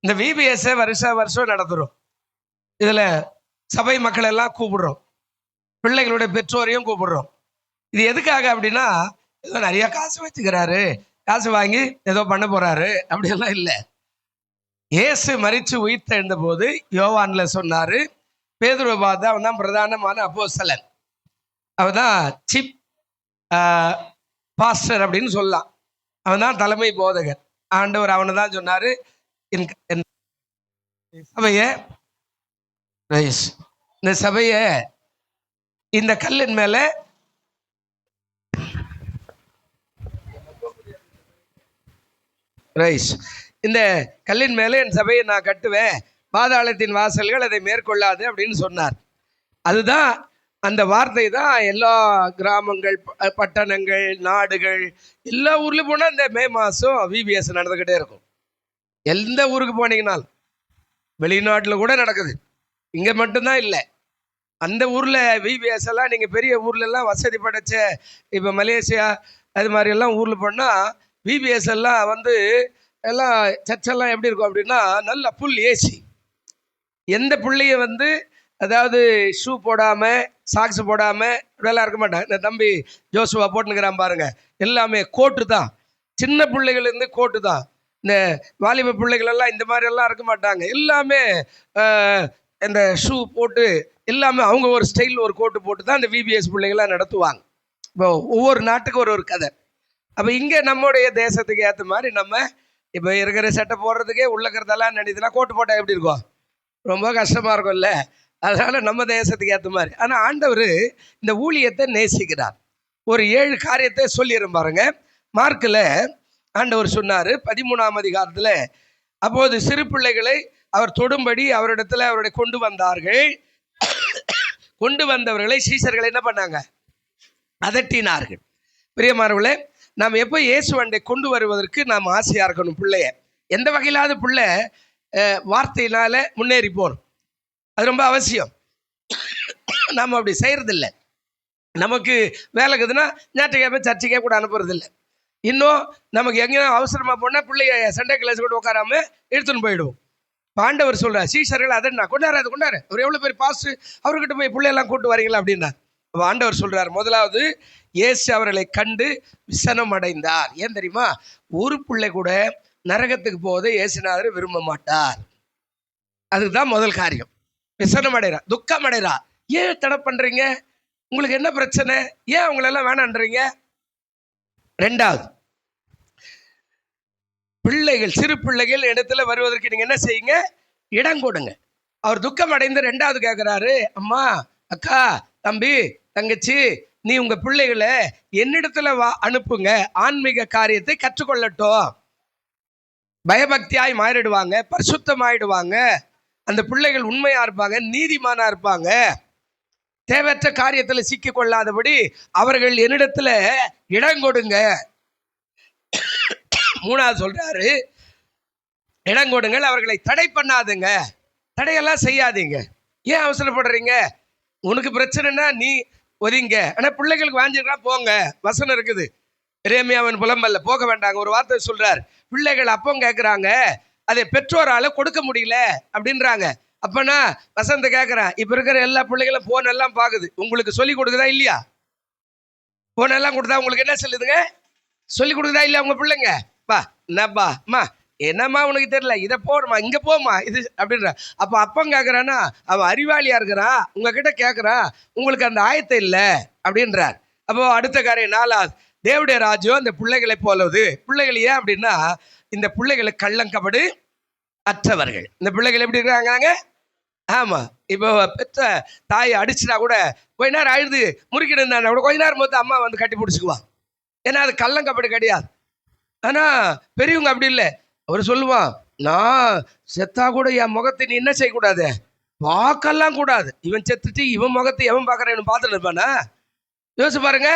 இந்த விபிஎஸ் வருஷம் நடத்துறோம். இதுல சபை மக்கள் எல்லாம் கூப்பிடுறோம், பிள்ளைகளுடைய பெற்றோரையும் கூப்பிடுறோம். இது எதுக்காக அப்படின்னா, ஏதோ நிறைய காசு வச்சுக்கிறாரு, காசு வாங்கி ஏதோ பண்ண போறாரு அப்படியெல்லாம் இல்லை. இயேசு மரிச்சு உயிர்த்தெழுந்த போது யோவான்ல சொன்னாரு, பேதுருவை பார்த்து அவன் தான் பிரதானமான அப்போஸ்தலன், அவன் தான் சீப் பாஸ்டர் அப்படின்னு சொல்லலாம், அவன் தான் தலைமை போதகர். ஆண்டவர் அவனை தான் சொன்னாரு, இந்த சபைய இந்த கல்லின் மேல இந்த கல்லின் மேல என் சபையை நான் கட்டுவேன், பாதாளத்தின் வாசல்கள் அதை மேற்கொள்ளாது அப்படின்னு சொன்னார். அதுதான் அந்த வார்த்தை தான் எல்லா கிராமங்கள், பட்டணங்கள், நாடுகள், எல்லா ஊர்லயும் போனா இந்த மே மாசம் விபிஎஸ் நடந்துகிட்டே இருக்கும். எந்த ஊருக்கு போனீங்கன்னாலும், வெளிநாட்டில் கூட நடக்குது, இங்கே மட்டும்தான் இல்லை. அந்த ஊரில் விபிஎஸ் எல்லாம் நீங்கள் பெரிய ஊர்லெல்லாம் வசதி படைச்ச இப்போ மலேசியா அது மாதிரி எல்லாம் ஊரில் போனால் விபிஎஸ் எல்லாம் எல்லாம் சர்ச்செல்லாம் எப்படி இருக்கும் அப்படின்னா, நல்ல புல் ஏசி. எந்த பிள்ளைய அதாவது ஷூ போடாமல் சாக்ஸ் போடாமல் இப்படியெல்லாம் இருக்க மாட்டாங்க. இந்த தம்பி ஜோசுவா போட்டுனுக்கிறான் பாருங்க, எல்லாமே கோட்டு தான். சின்ன பிள்ளைகள்லேருந்து கோட்டு தான். இந்த வாலிப பிள்ளைகளெல்லாம் இந்த மாதிரியெல்லாம் இருக்க மாட்டாங்க. எல்லாமே இந்த ஷூ போட்டு எல்லாமே அவங்க ஒரு ஸ்டைல் ஒரு கோட்டு போட்டு தான் இந்த விபிஎஸ் பிள்ளைகள்லாம் நடத்துவாங்க. இப்போ ஒவ்வொரு நாட்டுக்கு ஒரு கதை. அப்போ இங்கே நம்முடைய தேசத்துக்கு ஏற்ற மாதிரி நம்ம இப்போ இருக்கிற சட்டை போடுறதுக்கே உள்ளக்கிறதெல்லாம் நினைத்துனா கோட்டு போட்டால் எப்படி இருக்கும், ரொம்ப கஷ்டமாக இருக்கும்ல. அதனால் நம்ம தேசத்துக்கு ஏற்ற மாதிரி. ஆனால் ஆண்டவர் இந்த ஊழியத்தை நேசிக்கிறார். ஒரு 7 காரியத்தை சொல்லிடுறேன் பாருங்க. மார்க்கில் ஆண்டவர் சொன்னார் 13ஆம் அதிகாரத்தில், அப்போது சிறு பிள்ளைகளை அவர் தொடும்படி அவரிடத்துல அவருடைய கொண்டு வந்தார்கள். கொண்டு வந்தவர்களை சீஷர்கள் என்ன பண்ணாங்க, அதட்டினார்கள். பிரியமானவர்களே, நாம் எப்போ இயேசுவண்டை கொண்டு வருவதற்கு நாம் ஆசையாக இருக்கணும். பிள்ளைய எந்த வகையிலாவது பிள்ளை வார்த்தையினால முன்னேறி போகணும், அது ரொம்ப அவசியம். நாம் அப்படி செய்கிறதில்லை. நமக்கு வேலைக்குதுன்னா ஞாயிற்றுக்கிழமை சர்ச்சைக்கே கூட அனுப்புறதில்லை. இன்னும் நமக்கு எங்கேயும் அவசரமாக போனால் பிள்ளைய சண்டே கிளாஸ் கூட உட்காராம எடுத்துன்னு போயிடுவோம். ஆண்டவர் சொல்கிறார், சீஷர்கள் அதை நான் கொண்டாரு அவர் எவ்வளோ பேர் பாஸ்ட், அவர்கிட்ட போய் பிள்ளையெல்லாம் கூட்டு வரீங்களா அப்படின்னா. ஆண்டவர் சொல்கிறார், முதலாவது இயேசு அவர்களை கண்டு விசனம் அடைந்தார். ஏன் தெரியுமா, ஒரு பிள்ளை கூட நரகத்துக்கு போவதை இயேசுநாதர் விரும்ப மாட்டார். அதுதான் முதல் காரியம். விசனம் அடைகிறா, துக்கம் அடைகிறா. ஏன் தடை பண்ணுறீங்க, உங்களுக்கு என்ன பிரச்சனை, ஏன் அவங்களெல்லாம் வேணான்றீங்க. ரெண்டாவது, பிள்ளைகள் சிறு பிள்ளைகள் இடத்துல வருவதற்கு நீங்க என்ன செய்யுங்க, இடம் கொடுங்க. அவர் துக்கம் அடைந்து ரெண்டாவது கேட்கிறாரு, அம்மா, அக்கா, தம்பி, தங்கச்சி, நீ உங்க பிள்ளைகளை என்னிடத்துல அனுப்புங்க, ஆன்மீக காரியத்தை கற்றுக்கொள்ளட்டும். பயபக்தியாய் மாறிடுவாங்க, பரிசுத்தமாயிடுவாங்க, அந்த பிள்ளைகள் உண்மையா இருப்பாங்க, நீதிமானா இருப்பாங்க, தேவையற்ற காரியத்துல சிக்கி கொள்ளாதபடி அவர்கள் என்னிடத்துல இடம் கொடுங்க. மூணாவது சொல்றாரு, இடம் கொடுங்கள், அவர்களை தடை பண்ணாதுங்க, தடையெல்லாம் செய்யாதீங்க. ஏன் அவசரப்படுறீங்க, உனக்கு பிரச்சனைனா நீ ஒதுங்க, ஆனா பிள்ளைகளுக்கு வாஞ்சிருக்கா போங்க. வசனம் இருக்குது, எரேமியாவின் புலம்பல்ல போக வேண்டாங்க ஒரு வார்த்தை சொல்றார். பிள்ளைகள் அப்பம் கேட்குறாங்க, அதை பெற்றோரால கொடுக்க முடியல அப்படின்றாங்க. அப்பனா வசந்த கேட்குறான், இப்ப இருக்கிற எல்லா பிள்ளைகளும் போன் எல்லாம் பாக்குது, உங்களுக்கு சொல்லி கொடுக்குதா இல்லையா? போன் எல்லாம் கொடுத்தா உங்களுக்கு என்ன சொல்லுதுங்க, சொல்லி கொடுக்குதா இல்லையா உங்க பிள்ளைங்க? பா என்னப்பா அம்மா, என்னம்மா உனக்கு தெரியல, இதை போடுமா, இங்க போமா இது அப்படின்ற. அப்ப அப்பம் கேட்கறான்னா அவன் அறிவாளியா இருக்கிறான், உங்ககிட்ட கேட்கறான், உங்களுக்கு அந்த ஆயத்தை இல்லை அப்படின்றார். அப்போ அடுத்த காரியம் நாலாவது, தேவடைய ராஜ்யம் அந்த பிள்ளைகளை போலது. பிள்ளைகள் ஏன் அப்படின்னா, இந்த பிள்ளைகளை கள்ளங்கபடு அற்றவர்கள். இந்த பிள்ளைகள் எப்படி இருக்காங்க, ஆமா, இப்போ பெற்ற தாயை அடிச்சுனா கூட கொஞ்ச நேரம் அழுது முறுக்கிட்டு கூட கொஞ்ச நேரம் போது அம்மா கட்டி பிடிச்சிக்குவான். ஏன்னா அது கள்ளங்கபடு கிடையாது. ஆனா பெரியவங்க அப்படி இல்லை. அவர் சொல்லுவான், நான் செத்தா கூட என் முகத்தை நீ என்ன செய்யக்கூடாது, பார்க்கலாம் கூடாது. இவன் செத்துட்டு இவன் முகத்தை எவன் பார்க்கறேன்னு பார்த்துட்டு இருப்பானா, யோசிச்சு பாருங்க.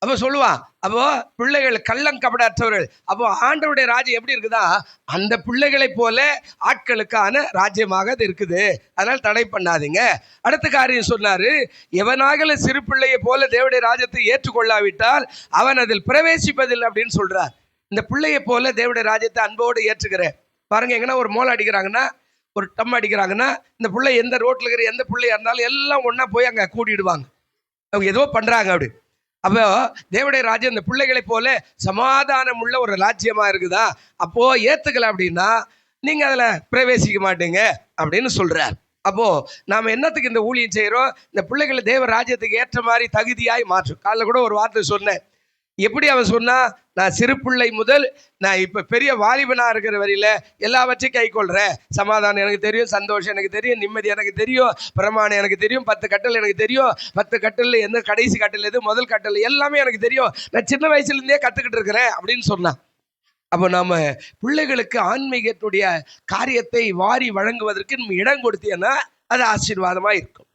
அப்போ சொல்லுவான், அப்போ பிள்ளைகள் கள்ளங்கபடற்றவர்கள். அப்போ ஆண்டவருடைய ராஜ்யம் எப்படி இருக்குதா, அந்த பிள்ளைகளை போல ஆட்களுக்கான ராஜ்யமாக அது இருக்குது. அதனால தடை பண்ணாதீங்க. அடுத்த காரியம் சொன்னாரு, எவனாகல சிறு பிள்ளையை போல தேவனுடைய ராஜ்யத்தை ஏற்றுக்கொள்ளாவிட்டால் அவன் அதில் பிரவேசிப்பதில்லை அப்படின்னு சொல்றார். இந்த பிள்ளையை போல தேவனுடைய ராஜ்யத்தை அன்போடு ஏற்றுக்கிறேன், பாருங்க, எங்கன்னா ஒரு மோளம் அடிக்கிறாங்கன்னா, ஒரு டம் அடிக்கிறாங்கன்னா, இந்த பிள்ளை எந்த ரோட்டில் இருக்கிற எந்த பிள்ளையா இருந்தாலும் எல்லாம் ஒன்றா போய் அங்கே கூட்டிடுவாங்க. அவங்க ஏதோ பண்ணுறாங்க அப்படி. அப்போ தேவனுடைய ராஜ்யம் இந்த பிள்ளைகளை போல சமாதானம் உள்ள ஒரு ராஜ்யமாக இருக்குதா? அப்போது ஏற்றுக்கல அப்படின்னா நீங்கள் அதில் பிரவேசிக்க மாட்டீங்க அப்படின்னு சொல்கிறார். அப்போது நாம் என்னத்துக்கு இந்த ஊழியம் செய்கிறோம்? இந்த பிள்ளைகளை தேவ ராஜ்யத்துக்கு ஏற்ற மாதிரி தகுதியாய் மாற்றும். காலைல கூட ஒரு வார்த்தை சொன்னேன். எப்படி அவன் சொன்னா, நான் சிறு பிள்ளை முதல் நான் இப்போ பெரிய வாலிபனாக இருக்கிற வரையில் எல்லாவற்றையும் கை கொள்கிறேன். சமாதானம் எனக்கு தெரியும், சந்தோஷம் எனக்கு தெரியும், நிம்மதி எனக்கு தெரியும், பிரமாணம் எனக்கு தெரியும், 10 கட்டல் எனக்கு தெரியும், 10 கட்டல் எந்த கடைசி கட்டல் எது, முதல் கட்டல் எல்லாமே எனக்கு தெரியும், நான் சின்ன வயசுலேருந்தே கற்றுக்கிட்டு இருக்கிறேன் அப்படின்னு சொன்னான். அப்போ நம்ம பிள்ளைகளுக்கு ஆன்மீகத்துடைய காரியத்தை வாரி வழங்குவதற்கு நம்ம இடம் கொடுத்தீங்கன்னா அது ஆசீர்வாதமாக இருக்கும்.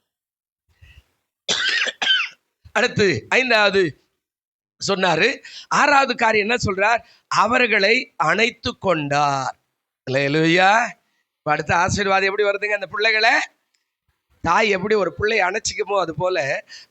அடுத்து 5வது சொன்னாரு. 6வது காரியம் என்ன சொல்றார்? அவர்களை அணைத்து கொண்டார். அல்லேலூயா. அடுத்த ஆசீர்வாதம் எப்படி வருதுங்க? அந்த பிள்ளைகளை தாய் எப்படி ஒரு பிள்ளையை அணைச்சிக்குமோ அது போல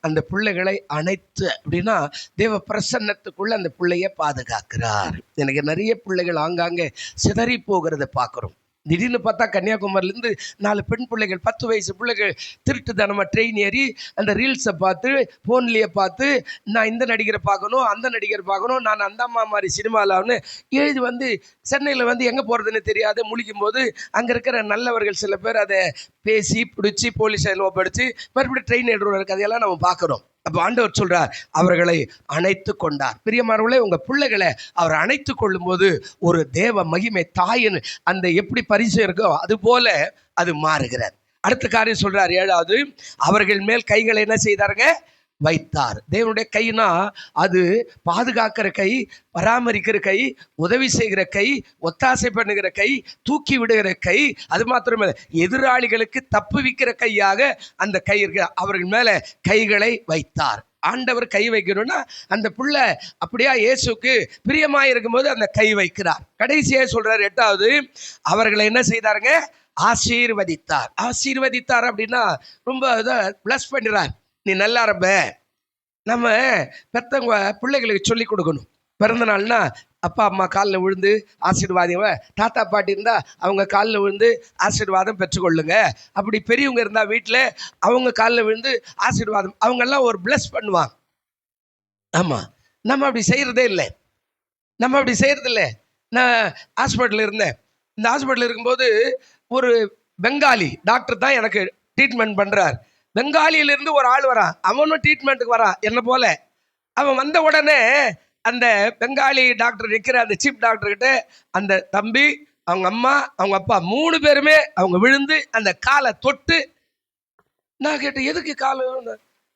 அந்த பிள்ளைகளை அணைத்து அப்படின்னா தேவ பிரசன்னத்துக்குள்ள அந்த பிள்ளைய பாதுகாக்கிறார். எனக்கு நிறைய பிள்ளைகள் ஆங்காங்கே சிதறி போகிறத பார்க்குறோம். திடீர்னு பார்த்தா கன்னியாகுமரியிலேருந்து 4 பெண் பிள்ளைகள், 10 வயசு பிள்ளைகள் திருட்டுத்தனமாக ட்ரெயின் ஏறி அந்த ரீல்ஸை பார்த்து, ஃபோன்லேயே பார்த்து, நான் இந்த நடிகரை பார்க்கணும், அந்த நடிகரை பார்க்கணும், நான் அந்த அம்மா மாதிரி சினிமாவில்னு எழுதி வந்து சென்னையில் எங்கே போகிறதுன்னு தெரியாது முழிக்கும் போது அங்கே இருக்கிற நல்லவர்கள் சில பேர் அதை பேசி பிடிச்சி போலீஸ் ஒப்படைச்சு மறுபடியும் ட்ரெயின் ஏறுவதற்கு அதையெல்லாம் நம்ம பார்க்குறோம். அப்போ ஆண்டவர் சொல்றார், அவர்களை அணைத்து கொண்டார். பிரியமானவர்களே, உங்க பிள்ளைகளை அவர் அணைத்து கொள்ளும் போது ஒரு தேவ மகிமை, தாயின் அந்த எப்படி பரிசு இருக்கோ அது போல அது மாறுகிறார். அடுத்த காரியம் சொல்றார் 7வது, அவர்கள் மேல் கைகளை என்ன செய்தாருங்க? வைத்தார். தேவனுடைய கைனா அது பாதுகாக்கிற கை, பராமரிக்கிற கை, உதவி செய்கிற கை, ஒத்தாசை பண்ணுகிற கை, தூக்கி விடுகிற கை, அது மாத்திரமல்ல எதிராளிகளுக்கு தப்புவிக்கிற கையாக அந்த கை இருக்கு. அவர்கள் மேல கைகளை வைத்தார். ஆண்டவர் கை வைக்கணும்னா அந்த பிள்ளை அப்படியா இயேசுக்கு பிரியமாக இருக்கும்போது அந்த கை வைக்கிறார். கடைசியாக சொல்றார் 8வது, அவர்களை என்ன செய்தாருங்க? ஆசீர்வதித்தார். ஆசீர்வதித்தார் அப்படின்னா ரொம்ப பிளஸ் பண்ணுறார். நீ நல்லா இருப்ப. நம்ம பெத்தவங்க பிள்ளைகளுக்கு சொல்லி கொடுக்கணும். பிறந்த நாள்னா அப்பா அம்மா காலில் விழுந்து ஆசீர்வாதம், தாத்தா பாட்டி இருந்தால் அவங்க காலில் விழுந்து ஆசீர்வாதம் பெற்றுக்கொள்ளுங்க. அப்படி பெரியவங்க இருந்தால் வீட்டில் அவங்க காலில் விழுந்து ஆசீர்வாதம், அவங்கெல்லாம் ஒரு பிளஸ் பண்ணுவாங்க. ஆமாம், நம்ம அப்படி செய்கிறதே இல்லை. நான் ஹாஸ்பிட்டலில் இருந்தேன். இந்த ஹாஸ்பிட்டலில் இருக்கும்போது ஒரு பெங்காலி டாக்டர் தான் எனக்கு ட்ரீட்மெண்ட் பண்ணுறார். பெங்காலியிலிருந்து ஒரு ஆள் வரான், அவனும் ட்ரீட்மெண்ட்டுக்கு வரான் என்ன போல. அவன் வந்த உடனே அந்த பெங்காலி டாக்டர் நிற்கிற அந்த சீஃப் டாக்டர்கிட்ட அந்த தம்பி, அவங்க அம்மா, அவங்க அப்பா 3 பேருமே அவங்க விழுந்து அந்த காலை தொட்டு, நான் கேட்டேன் எதுக்கு காலை?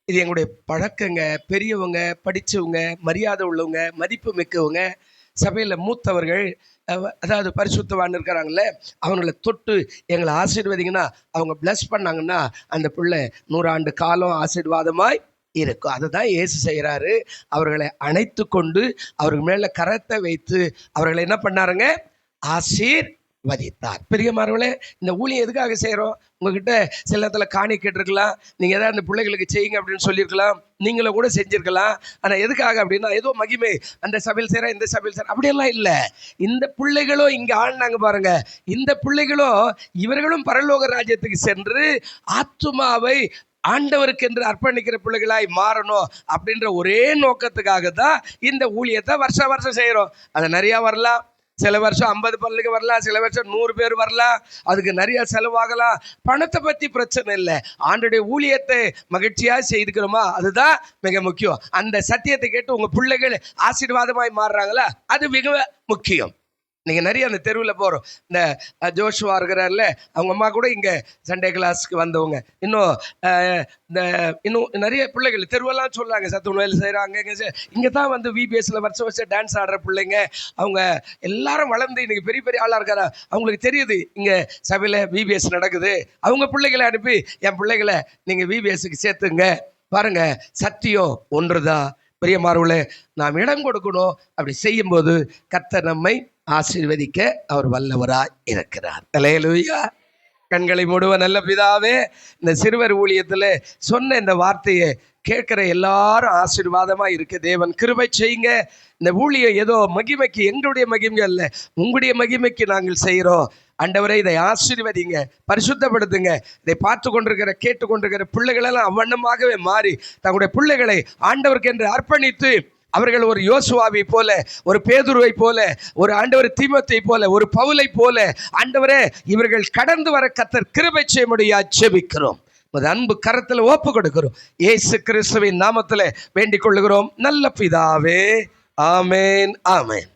இது எங்களுடைய பழக்கங்க. பெரியவங்க, படித்தவங்க, மரியாதை உள்ளவங்க, மதிப்பு மிக்கவங்க, சபையில் மூத்தவர்கள், அதாவது பரிசுத்தவான் இருக்கிறாங்கள, அவங்கள தொட்டு எங்களை ஆசீர்வதிங்கன்னா, அவங்க பிளஸ் பண்ணாங்கன்னா அந்த பிள்ளை 100 ஆண்டு காலம் ஆசீர்வாதமாய் இருக்கும். அதை தான் இயேசு செய்கிறாரு. அவர்களை அணைத்து கொண்டு அவர்கள் மேலே கரத்தை வைத்து அவர்களை என்ன பண்ணாருங்க? ஆசீர்வதித்தார். பெரியமார்களே, இந்த ஊழியம் எதுக்காக செய்கிறோம்? உங்ககிட்ட சில இடத்துல காணி கேட்டிருக்கலாம், நீங்கள் எதாவது அந்த பிள்ளைகளுக்கு செய்யுங்க அப்படின்னு சொல்லியிருக்கலாம், நீங்களும் கூட செஞ்சுருக்கலாம். ஆனால் எதுக்காக அப்படின்னா ஏதோ மகிமை, அந்த சபையில் செய்கிறேன், இந்த சபையில் செய்கிறேன், அப்படியெல்லாம் இல்லை. இந்த பிள்ளைகளும் இங்கே ஆடினாங்க பாருங்க, இந்த பிள்ளைகளும் இவர்களும் பரலோக ராஜ்யத்துக்கு சென்று ஆத்துமாவை ஆண்டவருக்கு என்று அர்ப்பணிக்கிற பிள்ளைகளாய் மாறணும் அப்படின்ற ஒரே நோக்கத்துக்காக தான் இந்த ஊழியத்தை வருஷம் செய்கிறோம். அது நிறையா வரலாம். சில வருஷம் 50 பள்ளிக்கு வரலாம், சில வருஷம் 100 பேர் வரலாம், அதுக்கு நிறைய செலவாகலாம். பணத்தை பற்றி பிரச்சனை இல்லை. ஆண்டோடைய ஊழியத்தை மகிழ்ச்சியாக செய்துக்கிறோமா, அதுதான் மிக முக்கியம். அந்த சத்தியத்தை கேட்டு உங்கள் பிள்ளைகள் ஆசீர்வாதமாய் மாறுறாங்களா, அது மிக முக்கியம். நீங்கள் நிறைய அந்த தெருவில் போகிறோம். இந்த ஜோஷுவா இருக்கிறார்ல, அவங்க அம்மா கூட இங்கே சண்டே கிளாஸுக்கு வந்தவங்க. இன்னும் நிறைய பிள்ளைகள் தெருவெல்லாம் சொல்கிறாங்க, சத்துணவில் செய்கிறாங்க. இங்கே தான் வந்து விபிஎஸ்ல வருஷம் டான்ஸ் ஆடுற பிள்ளைங்க. அவங்க எல்லாரும் வளர்ந்து இன்றைக்கி பெரிய பெரிய ஆளாக இருக்காரா. அவங்களுக்கு தெரியுது இங்கே சபையில் விபிஎஸ் நடக்குது. அவங்க பிள்ளைகளை அனுப்பி என் பிள்ளைகளை நீங்கள் விபிஎஸ்க்கு சேர்த்துங்க. பாருங்கள், சத்தியம் ஒன்றுதான். பிரியமானவர்களே, நாம் இடம் கொடுக்கணும். அப்படி செய்யும்போது கர்த்தர் நம்மை ஆசீர்வதிக்க அவர் வல்லவராய் இருக்கிறார். அல்லேலூயா. கண்களை மூடுவ நல்ல பிதாவே, இந்த சிறுவர் ஊழியத்தில் சொன்ன இந்த வார்த்தையை கேட்குற எல்லாரும் ஆசீர்வாதமா இருக்க தேவன் கிருபை செய்யுங்க. இந்த ஊழியம் ஏதோ மகிமைக்கு, எங்களுடைய மகிமை அல்ல, உங்களுடைய மகிமைக்கு நாங்கள் செய்கிறோம். ஆண்டவரே, இதை ஆசீர்வதிங்க, பரிசுத்தப்படுத்துங்க. இதை பார்த்து கொண்டிருக்கிற கேட்டு கொண்டிருக்கிற பிள்ளைகளெல்லாம் அவ்வண்ணமாகவே மாறி தங்களுடைய பிள்ளைகளை ஆண்டவருக்கு என்று அர்ப்பணித்து அவர்கள் ஒரு யோசுவாவை போல, ஒரு பேதுருவை போல, ஒரு ஆண்டவர் தீமோத்தை போல, ஒரு பவுலை போல ஆண்டவரே இவர்கள் கடந்து வர கர்த்தர் கிருபை செய்ய முடியாது ஜெபிக்கிறோம். அன்பு கரத்தில் ஒப்பு கொடுக்கிறோம். இயேசு கிறிஸ்துவின் நாமத்தில் வேண்டிக் கொள்ளுகிறோம் நல்ல பிதாவே. ஆமேன், ஆமேன்.